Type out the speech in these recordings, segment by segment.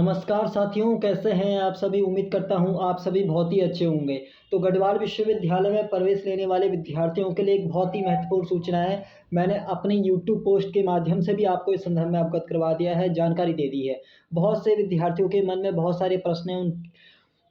नमस्कार साथियों, कैसे हैं आप सभी। उम्मीद करता हूं आप सभी बहुत ही अच्छे होंगे। तो गढ़वाल विश्वविद्यालय में प्रवेश लेने वाले विद्यार्थियों के लिए एक बहुत ही महत्वपूर्ण सूचना है। मैंने अपनी यूट्यूब पोस्ट के माध्यम से भी आपको इस संदर्भ में अवगत करवा दिया है, जानकारी दे दी है। बहुत से विद्यार्थियों के मन में बहुत सारे प्रश्न हैं,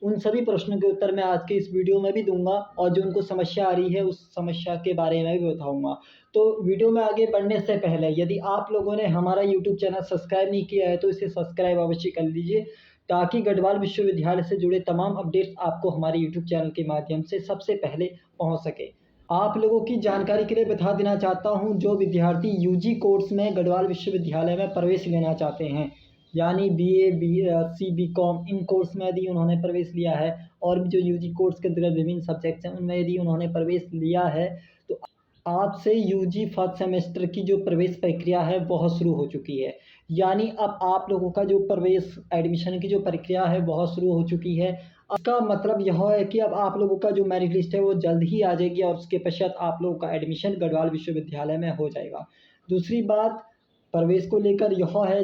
उन सभी प्रश्नों के उत्तर मैं आज की इस वीडियो में भी दूंगा और जो उनको समस्या आ रही है उस समस्या के बारे में भी बताऊंगा। तो वीडियो में आगे बढ़ने से पहले यदि आप लोगों ने हमारा यूट्यूब चैनल सब्सक्राइब नहीं किया है तो इसे सब्सक्राइब अवश्य कर लीजिए, ताकि गढ़वाल विश्वविद्यालय से जुड़े तमाम अपडेट्स आपको हमारे यूट्यूब चैनल के माध्यम से सबसे पहले पहुंच सके। आप लोगों की जानकारी के लिए बता देना चाहता हूं, जो विद्यार्थी यूजी कोर्स में गढ़वाल विश्वविद्यालय में प्रवेश लेना चाहते हैं, यानी बीए, बीएससी, बीकॉम इन कोर्स में यदि उन्होंने प्रवेश लिया है और भी जो यूजी कोर्स के अंतर्गत विभिन्न सब्जेक्ट्स हैं उनमें यदि उन्होंने प्रवेश लिया है, तो आज से यूजी फर्स्ट सेमेस्टर की जो प्रवेश प्रक्रिया है वह शुरू हो चुकी है। यानी अब आप लोगों का जो प्रवेश एडमिशन की जो प्रक्रिया है वह शुरू हो चुकी है। इसका मतलब यह है कि अब आप लोगों का जो मेरिट लिस्ट है वो जल्द ही आ जाएगी और उसके पश्चात आप लोगों का एडमिशन गढ़वाल विश्वविद्यालय में हो जाएगा। दूसरी बात प्रवेश को लेकर यह है,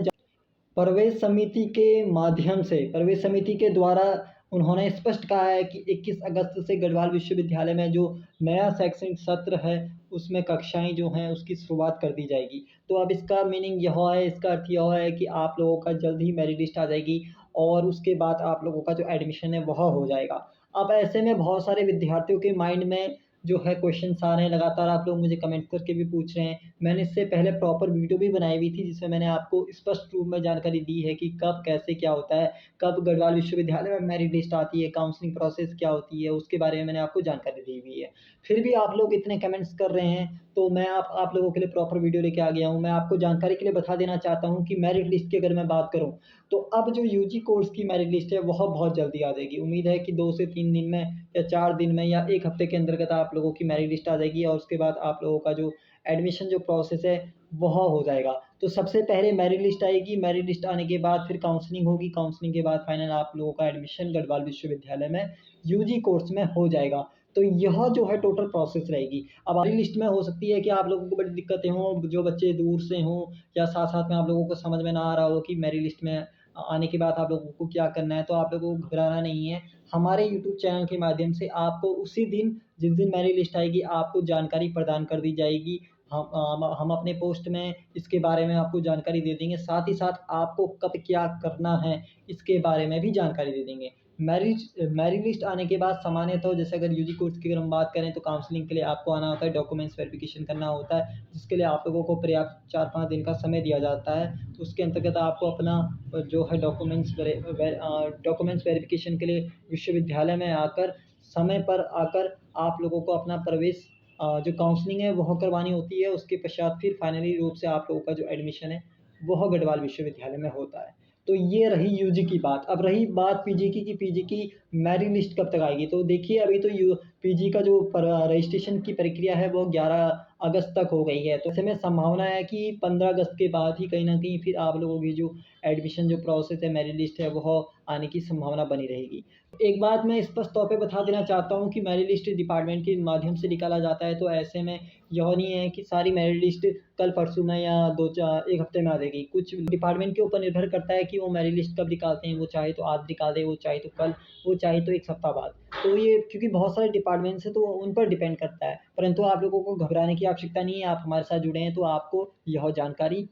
प्रवेश समिति के माध्यम से, प्रवेश समिति के द्वारा उन्होंने स्पष्ट कहा है कि 21 अगस्त से गढ़वाल विश्वविद्यालय में जो नया शैक्षणिक सत्र है उसमें कक्षाएं जो हैं उसकी शुरुआत कर दी जाएगी। तो अब इसका मीनिंग यह है, इसका अर्थ यह है कि आप लोगों का जल्द ही मेरिट लिस्ट आ जाएगी और उसके बाद आप लोगों का जो एडमिशन है वह हो जाएगा। अब ऐसे में बहुत सारे विद्यार्थियों के माइंड में जो है क्वेश्चंस आ रहे हैं, लगातार आप लोग मुझे कमेंट करके भी पूछ रहे हैं। मैंने इससे पहले प्रॉपर वीडियो भी बनाई हुई थी जिसमें मैंने आपको स्पष्ट रूप में जानकारी दी है कि कब कैसे क्या होता है, कब गढ़वाल विश्वविद्यालय में मेरिट लिस्ट आती है, काउंसलिंग प्रोसेस क्या होती है, उसके बारे में मैंने आपको जानकारी दी हुई है। फिर भी आप लोग इतने कमेंट्स कर रहे हैं तो मैं आप लोगों के लिए प्रॉपर वीडियो लेके आ गया हूँ। मैं आपको जानकारी के लिए बता देना चाहता हूँ कि मेरिट लिस्ट की अगर मैं बात करूँ तो अब जो यूजी कोर्स की मेरिट लिस्ट है वह बहुत जल्दी आ जाएगी। उम्मीद है कि 2 से 3 दिन में या 4 दिन में या 1 हफ्ते के अंतर्गत आप लोगों की मेरिट लिस्ट आ जाएगी और उसके बाद आप लोगों का जो एडमिशन जो प्रोसेस है वह हो जाएगा। तो सबसे पहले मेरिट लिस्ट आएगी, मेरिट लिस्ट आने के बाद फिर काउंसलिंग होगी, काउंसलिंग के बाद फाइनल आप लोगों का एडमिशन गढ़वाल विश्वविद्यालय में यूजी कोर्स में हो जाएगा। तो यह जो है टोटल प्रोसेस रहेगी। अब मेरिट लिस्ट में हो सकती है कि आप लोगों को बड़ी दिक्कतें हों, जो बच्चे दूर से हों या साथ-साथ में आप लोगों को समझ में ना आ रहा हो कि मेरिट लिस्ट में आने के बाद आप लोगों को क्या करना है, तो आप लोगों को घबराना नहीं है। हमारे यूट्यूब चैनल के माध्यम से आपको उसी दिन, जिस दिन मेरिट लिस्ट आएगी, आपको जानकारी प्रदान कर दी जाएगी। हम अपने पोस्ट में इसके बारे में आपको जानकारी दे देंगे, साथ ही साथ आपको कब क्या करना है इसके बारे में भी जानकारी दे देंगे। मेरिट लिस्ट आने के बाद सामान्यतः जैसे अगर यूजी कोर्स की अगर हम बात करें तो काउंसलिंग के लिए आपको आना होता है, डॉक्यूमेंट्स वेरिफिकेशन करना होता है, जिसके लिए आप लोगों को पर्याप्त 4-5 दिन का समय दिया जाता है। तो उसके अंतर्गत आपको अपना जो है डॉक्यूमेंट्स वेरिफिकेशन के लिए विश्वविद्यालय में आकर, समय पर आकर आप लोगों को अपना प्रवेश जो काउंसलिंग है वह करवानी होती है। उसके पश्चात फिर फाइनली रूप से आप लोगों का जो एडमिशन है वह गढ़वाल विश्वविद्यालय में होता है। तो ये रही यूजी की बात। अब रही बात पीजी की कि पीजी की मेरिट लिस्ट कब तक आएगी। तो देखिए, अभी तो पीजी का जो रजिस्ट्रेशन की प्रक्रिया है वो 11 अगस्त तक हो गई है। तो ऐसे में संभावना है कि 15 अगस्त के बाद ही कहीं न कहीं फिर आप लोगों की जो एडमिशन जो प्रोसेस है, मेरिट लिस्ट है, वह आने की संभावना बनी रहेगी। एक बात मैं स्पष्ट तौर पे बता देना चाहता हूँ कि मेरिट लिस्ट डिपार्टमेंट के माध्यम से निकाला जाता है, तो ऐसे में यह नहीं है कि सारी मेरिट लिस्ट कल परसों में या 1 हफ्ते में आ जाएगी। कुछ डिपार्टमेंट के ऊपर निर्भर करता है कि वो मेरिट लिस्ट कब निकालते हैं। वो चाहे तो आज निकाल दें, वो चाहे तो कल, वो चाहे तो 1 सप्ताह बाद। तो ये क्योंकि बहुत सारे डिपार्टमेंट्स हैं तो उन पर डिपेंड करता है। परंतु आप लोगों को घबराने की आवश्यकता नहीं है, आप हमारे साथ जुड़े हैं तो आपको यह जानकारी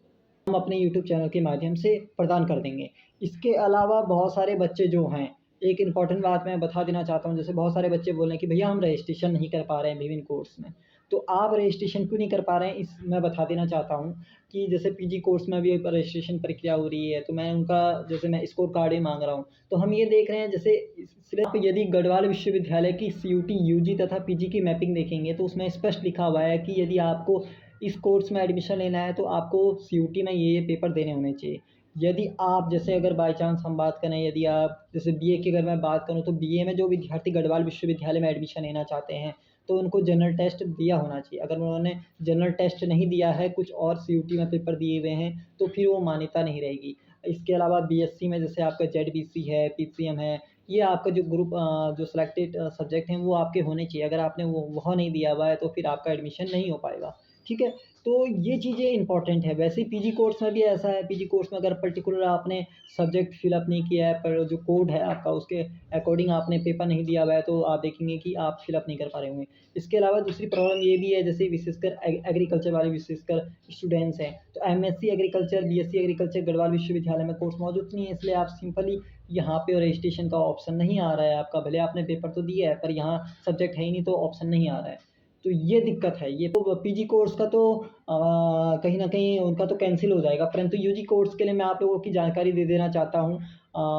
हम अपने यूट्यूब चैनल के माध्यम से प्रदान कर देंगे। इसके अलावा बहुत सारे बच्चे जो हैं, एक इम्पॉर्टेंट बात मैं बता देना चाहता हूँ, जैसे बहुत सारे बच्चे बोल रहे हैं कि भैया हम रजिस्ट्रेशन नहीं कर पा रहे हैं विभिन्न कोर्स में। तो आप रजिस्ट्रेशन क्यों नहीं कर पा रहे हैं, इस मैं बता देना चाहता हूँ कि जैसे पीजी कोर्स में अभी रजिस्ट्रेशन प्रक्रिया हो रही है, तो मैं उनका जैसे मैं स्कोर कार्ड ही माँग रहा हूँ। तो हम ये देख रहे हैं, जैसे सिर्फ़ यदि गढ़वाल विश्वविद्यालय की सीयूटी, यूजी तथा पीजी की मैपिंग देखेंगे तो उसमें स्पष्ट लिखा हुआ है कि यदि आपको इस कोर्स में एडमिशन लेना है तो आपको सीयूटी में ये पेपर देने होने चाहिए। यदि आप जैसे अगर बाय चांस हम बात करें, यदि आप जैसे बीए की अगर मैं बात करूँ तो बीए में जो विद्यार्थी गढ़वाल विश्वविद्यालय में एडमिशन लेना चाहते हैं तो उनको जनरल टेस्ट दिया होना चाहिए। अगर उन्होंने जनरल टेस्ट नहीं दिया है, कुछ और सीयूटी में पेपर दिए हुए हैं, तो फिर वो मान्यता नहीं रहेगी। इसके अलावा बीएससी में जैसे आपका जेडबीसी है, पीसीएम है, ये आपका जो ग्रुप जो सिलेक्टेड सब्जेक्ट हैं वो आपके होने चाहिए। अगर आपने वो वह नहीं दिया हुआ है तो फिर आपका एडमिशन नहीं हो पाएगा। ठीक है? तो ये चीज़ें इम्पोर्टेंट है। वैसे ही पीजी कोर्स में भी ऐसा है, पीजी कोर्स में अगर पर्टिकुलर आपने सब्जेक्ट फ़िल अप नहीं किया है, पर जो कोड है आपका उसके अकॉर्डिंग आपने पेपर नहीं दिया हुआ है, तो आप देखेंगे कि आप फ़िल अप नहीं कर पा रहे होंगे। इसके अलावा दूसरी प्रॉब्लम ये भी है, जैसे विशेषकर एग्रीकल्चर वाले विशेषकर स्टूडेंट्स हैं, तो MSc agriculture, BSc agriculture Garhwal विश्वविद्यालय में कोर्स मौजूद नहीं है, इसलिए आप सिंपली यहाँ पे रजिस्ट्रेशन का ऑप्शन नहीं आ रहा है आपका। भले आपने पेपर तो दिया है, पर यहाँ सब्जेक्ट है ही नहीं, तो ऑप्शन नहीं आ रहा है। तो ये दिक्कत है। ये तो पीजी कोर्स का तो कहीं न कहीं उनका तो कैंसल हो जाएगा, परंतु यूजी कोर्स के लिए मैं आप लोगों की जानकारी दे देना चाहता हूँ।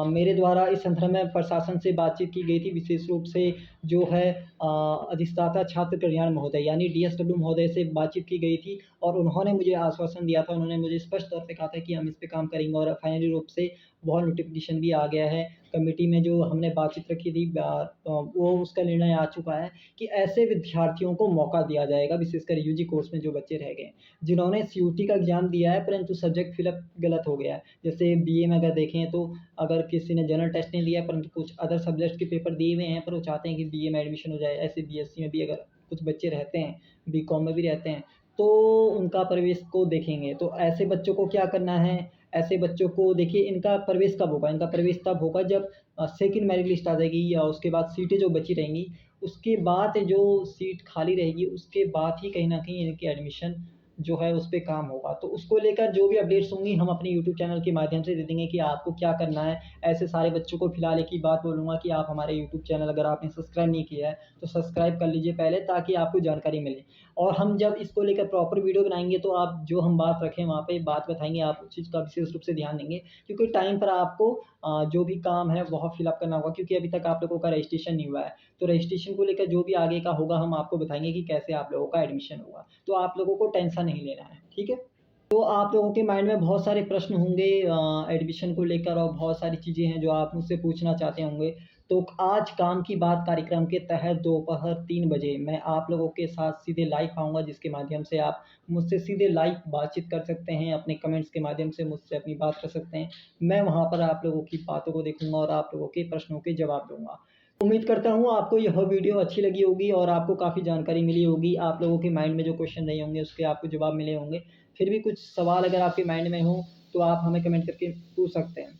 मेरे द्वारा इस संदर्भ में प्रशासन से बातचीत की गई थी, विशेष रूप से जो है अधिष्ठाता छात्र कल्याण महोदय यानी डीएसडब्ल्यू महोदय से बातचीत की गई थी, और उन्होंने मुझे आश्वासन दिया था, उन्होंने मुझे स्पष्ट तौर पे कहा था कि हम इस पे काम करेंगे, और फाइनली रूप से बहुत नोटिफ़िकेशन भी आ गया है। कमिटी में जो हमने बातचीत रखी थी वो उसका निर्णय आ चुका है कि ऐसे विद्यार्थियों को मौका दिया जाएगा, विशेषकर यूजी कोर्स में जो बच्चे रह गए हैं, जिन्होंने सीयूटी का एग्ज़ाम दिया है परंतु सब्जेक्ट फ़िल अप गलत हो गया है। जैसे बीए में अगर देखें, तो अगर किसी ने जनरल टेस्ट नहीं दिया है परंतु कुछ अदर सब्जेक्ट्स के पेपर दिए हुए हैं, पर वो चाहते हैं कि बीए में एडमिशन हो जाए, ऐसे बीएससी में भी अगर कुछ बच्चे रहते हैं, बीकॉम में भी रहते हैं, तो उनका प्रवेश को देखेंगे। तो ऐसे बच्चों को क्या करना है, ऐसे बच्चों को देखिए, इनका प्रवेश कब होगा? इनका प्रवेश तब होगा जब सेकंड मेरिट लिस्ट आ जाएगी, या उसके बाद सीटें जो बची रहेंगी, उसके बाद जो सीट खाली रहेगी, उसके बाद ही कहीं न कहीं इनकी एडमिशन जो है उस पे काम होगा। तो उसको लेकर जो भी अपडेट्स होंगी, हम अपने यूट्यूब चैनल के माध्यम से दे देंगे कि आपको क्या करना है। ऐसे सारे बच्चों को फिलहाल एक ही बात बोलूँगा कि आप हमारे यूट्यूब चैनल अगर आपने सब्सक्राइब नहीं किया है, तो सब्सक्राइब कर लीजिए पहले, ताकि आपको जानकारी मिले। और हम जब इसको लेकर प्रॉपर वीडियो बनाएँगे, तो आप जो हम बात रखें वहाँ पे बात बताएँगे, आप उस चीज़ का विशेष रूप से ध्यान देंगे, क्योंकि टाइम पर आपको जो भी काम है वह फिल अप करना होगा, क्योंकि अभी तक आप लोगों का रजिस्ट्रेशन नहीं हुआ है। तो रजिस्ट्रेशन को लेकर जो भी आगे का होगा, हम आपको बताएँगे कि कैसे आप लोगों का एडमिशन होगा। तो आप लोगों को टेंशन नहीं लेना है, ठीक है? तो आप लोगों के माइंड में बहुत सारे प्रश्न होंगे एडमिशन को लेकर, और बहुत सारी चीज़ें हैं जो आप मुझसे पूछना चाहते होंगे। तो आज काम की बात कार्यक्रम के तहत दोपहर 3 बजे मैं आप लोगों के साथ सीधे लाइव आऊँगा, जिसके माध्यम से आप मुझसे सीधे लाइव बातचीत कर सकते हैं, अपने कमेंट्स के माध्यम से मुझसे अपनी बात कर सकते हैं। मैं वहाँ पर आप लोगों की बातों को देखूँगा और आप लोगों के प्रश्नों के जवाब दूँगा। उम्मीद करता हूँ आपको यह वीडियो अच्छी लगी होगी, और आपको काफ़ी जानकारी मिली होगी। आप लोगों के माइंड में जो क्वेश्चन रहे होंगे, उसके आपको जवाब मिले होंगे। फिर भी कुछ सवाल अगर आपके माइंड में हो, तो आप हमें कमेंट करके पूछ सकते हैं।